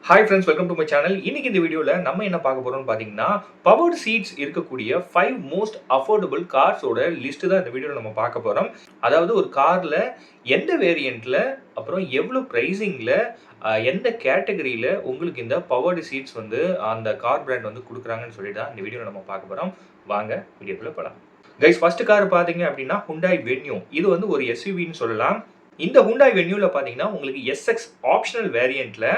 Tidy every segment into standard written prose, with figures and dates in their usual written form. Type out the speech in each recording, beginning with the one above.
Hi friends, welcome to my channel. இன்னைக்கு இந்த வீடியோல நம்ம என்ன பார்க்க போறோம்னு பாத்தீங்கன்னா பவர்ட் சீட்ஸ் இருக்கக்கூடிய 5 மோஸ்ட் அஃபோர்டபுள் கார்ஸோட லிஸ்ட் தான் இந்த வீடியோல நம்ம பார்க்க போறோம். அதாவது ஒரு கார்ல எந்த வேரியன்ட்ல அப்புறம் எவ்வளவு பிரைசிங்ல எந்த கேட்டகரியில உங்களுக்கு இந்த பவர்டு சீட்ஸ் வந்து அந்த கார் பிராண்ட் வந்து கொடுக்குறாங்கன்னு சொல்லி தான் இந்த வீடியோல நம்ம பார்க்க போறோம். வாங்க வீடியோக்குள்ள போலாம். கைஸ் ஃபர்ஸ்ட் கார் பாத்தீங்க அப்படின்னா Hyundai Venue. இது வந்து ஒரு SUVன்னு சொல்லலாம். இந்த Hyundai Venueல பாத்தீங்கன்னா உங்களுக்கு SX ஆப்ஷனல் வேரியன்ட்ல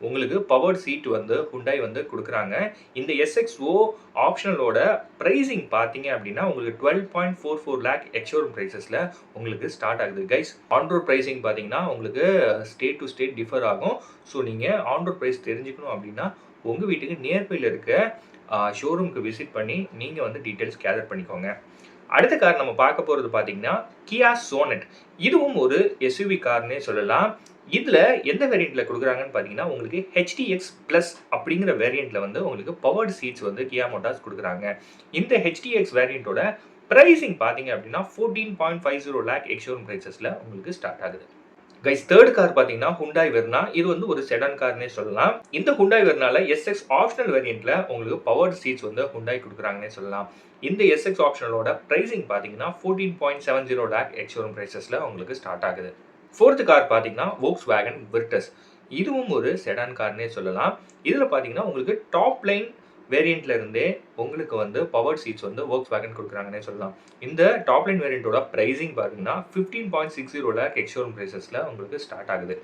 உங்களுக்கு பவர் சீட் வந்து Hyundai வந்து கொடுக்குறாங்க. இந்த SXO ஆப்ஷனலோட பிரைசிங் பார்த்தீங்க அப்படின்னா உங்களுக்கு 12.44 lakh எக்ஸ்ஷோரூம் பிரைசஸில் உங்களுக்கு ஸ்டார்ட் ஆகுது கைஸ். ஆன் ரோட் பிரைசிங் பார்த்தீங்கன்னா உங்களுக்கு ஸ்டேட் டு ஸ்டேட் டிஃபர் ஆகும். ஸோ நீங்கள் ஆன் ரோட் ப்ரைஸ் தெரிஞ்சுக்கணும் அப்படின்னா உங்கள் வீட்டுக்கு நியர்பையில் இருக்க ஷோரூமுக்கு விசிட் பண்ணி நீங்கள் வந்து டீட்டெயில்ஸ் கேதர் பண்ணிக்கோங்க. அடுத்த கார் நம்ம பார்க்க போகிறது பார்த்தீங்கன்னா Kia Sonet. இதுவும் ஒரு SUV கார்னே சொல்லலாம். இதில் எந்த வேரியண்ட்டில் கொடுக்குறாங்கன்னு பார்த்தீங்கன்னா உங்களுக்கு HDX Plus அப்படிங்கிற வேரியண்ட்டில் வந்து உங்களுக்கு பவர்டு சீட்ஸ் வந்து Kia Motors கொடுக்குறாங்க. இந்த HDX வேரியண்ட்டோட ப்ரைஸிங் பார்த்தீங்க அப்படின்னா 14.50 lakh எக்ஸ்ஷோரூம் ப்ரைஸஸில் உங்களுக்கு ஸ்டார்ட் ஆகுது. கைஸ் தேர்ட் கார் பார்த்தீங்கன்னா Hyundai Verna. இது வந்து ஒரு செடான் கார்னே சொல்லலாம். இந்த Hyundai Vernaல SX ஆப்ஷனல் வேரியண்ட்ல உங்களுக்கு பவர்டு சீட்ஸ் வந்து Hyundai கொடுக்குறாங்கன்னே சொல்லலாம். இந்த SX ஆப்ஷனலோட பிரைசிங் பார்த்தீங்கன்னா 14.70 lakh எக்ஸ்ஷோரூம் பிரைசஸ்ல உங்களுக்கு ஸ்டார்ட் ஆகுது. ஃபோர்த் கார் பார்த்தீங்கன்னா Volkswagen Virtus. இதுவும் ஒரு செடான் கார்னே சொல்லலாம். இதில் பார்த்தீங்கன்னா உங்களுக்கு டாப் லைன் வேரியண்ட்ல இருந்தே உங்களுக்கு வந்து பவர் சீட்ஸ் வந்து Volkswagen கொடுக்குறாங்கன்னே சொல்லலாம். இந்த டாப் லைன் வேரியண்ட்டோட பிரைசிங் பார்த்தீங்கன்னா 15.60 lakh எக்ஸ்ஷோரூம் பிரைசஸ்ல உங்களுக்கு ஸ்டார்ட் ஆகுது.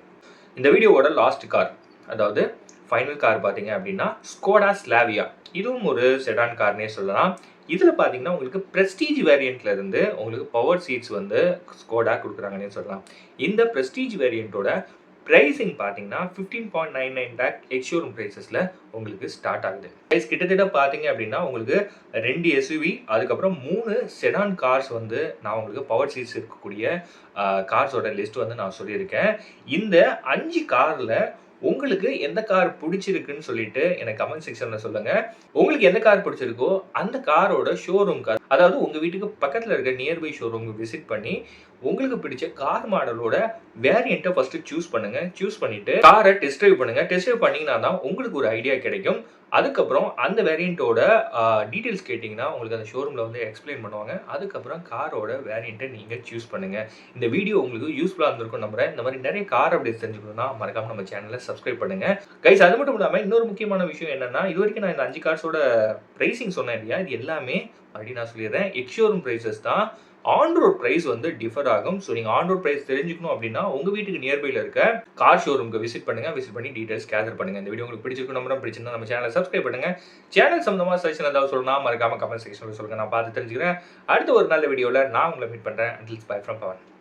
இந்த வீடியோவோட லாஸ்ட் கார், அதாவது ஃபைனல் கார் பார்த்தீங்க அப்படின்னா Skoda Slavia. இதுவும் ஒரு செடான் கார்னே சொல்லலாம். இதில் பார்த்தீங்கன்னா உங்களுக்கு ப்ரெஸ்டீஜ் வேரியண்ட்ல இருந்து உங்களுக்கு பவர் சீட்ஸ் வந்து Skoda கொடுக்குறாங்கன்னே சொல்லலாம். இந்த ப்ரெஸ்டீஜ் வேரியண்ட்டோட பிரைசிங் பார்த்தீங்கன்னா 15.99 lakh எக்ஸ்ஷோரூம் பிரைசஸில் உங்களுக்கு ஸ்டார்ட் ஆகுது. ப்ரைஸ் கிட்டத்தட்ட பார்த்தீங்க அப்படின்னா உங்களுக்கு 2 SUV அதுக்கப்புறம் 3 செடான் கார்ஸ் வந்து நான் உங்களுக்கு பவர் சீட்ஸ் இருக்கக்கூடிய கார்ஸோட லிஸ்ட் வந்து நான் சொல்லியிருக்கேன். இந்த 5 காரில் உங்களுக்கு எந்த கார் பிடிச்சிருக்குன்னு சொல்லிட்டு எனக்கு கமெண்ட் செக்ஷன்ல சொல்லுங்க. உங்களுக்கு எந்த கார் பிடிச்சிருக்கோ அந்த காரோட ஷோரூம் கார், அதாவது உங்க வீட்டுக்கு பக்கத்துல இருக்க நியர்பை ஷோரூமுக்கு விசிட் பண்ணி உங்களுக்கு பிடிச்ச கார் மாடலோட வேரியண்ட்டை ஃபர்ஸ்ட் சூஸ் பண்ணுங்க. சூஸ் பண்ணிட்டு காரை டெஸ்ட் ட்ரைவ் பண்ணுங்க. டெஸ்ட் ட்ரைவ் பண்ணீங்கன்னா தான் உங்களுக்கு ஒரு ஐடியா கிடைக்கும். அதுக்கப்புறம் அந்த வேரியண்ட்டோட டீட்டெயில்ஸ் கேட்டிங்கன்னா உங்களுக்கு அந்த ஷோரூமில் வந்து எக்ஸ்பிளைன் பண்ணுவாங்க. அதுக்கப்புறம் காரோட வேரியண்ட்டை நீங்கள் சூஸ் பண்ணுங்கள். இந்த வீடியோ உங்களுக்கு யூஸ்ஃபுல்லாக இருந்திருக்கும் நம்புறேன். இந்த மாதிரி நிறைய கார் அப்டேட்ஸ் தெரிஞ்சுக்கணும்னா மறக்காமல் நம்ம சேனலை சப்ஸ்கிரைப் பண்ணுங்கள் கைஸ். அது மட்டும் இல்லாமல் இன்னொரு முக்கியமான விஷயம் என்னன்னா, இது வரைக்கும் நான் இந்த 5 கார்ஸோட ப்ரைசிங் சொன்னேன் இல்லையா, இது எல்லாமே மறுபடியும் நான் சொல்லிடுறேன், எக்ஸ்ஷோரூம் ப்ரைஸஸ் தான். ஆன் ரோட் பிரைஸ் வந்து டிஃபர் ஆகும். ஸோ நீங்கள் ஆன் ரோட் பிரைஸ் தெரிஞ்சுக்கணும் அப்படின்னா உங்கள் வீட்டுக்கு நியர்பையில் இருக்க கார் ஷோரூமுக்கு விசிட் பண்ணுங்க. விசிட் பண்ணி டீடைல்ஸ் கேதர் பண்ணுங்க. இந்த வீடியோ உங்களுக்கு பிடிச்சிருக்கும் நம்புறேன். பிடிச்சிருந்தா நம்ம சேனலை சப்ஸ்கிரைப் பண்ணுங்க. சேனல் சம்பந்தமாக சஜஷன் ஏதாவது சொல்லணும் மறக்காம கமெண்ட் செக்ஷனில் சொல்லுங்க. நான் பார்த்து தெரிஞ்சுக்கிறேன். அடுத்த ஒரு நல்ல வீடியோவில் நான் உங்களை மீட் பண்ணுறேன். Until bye from Pawan.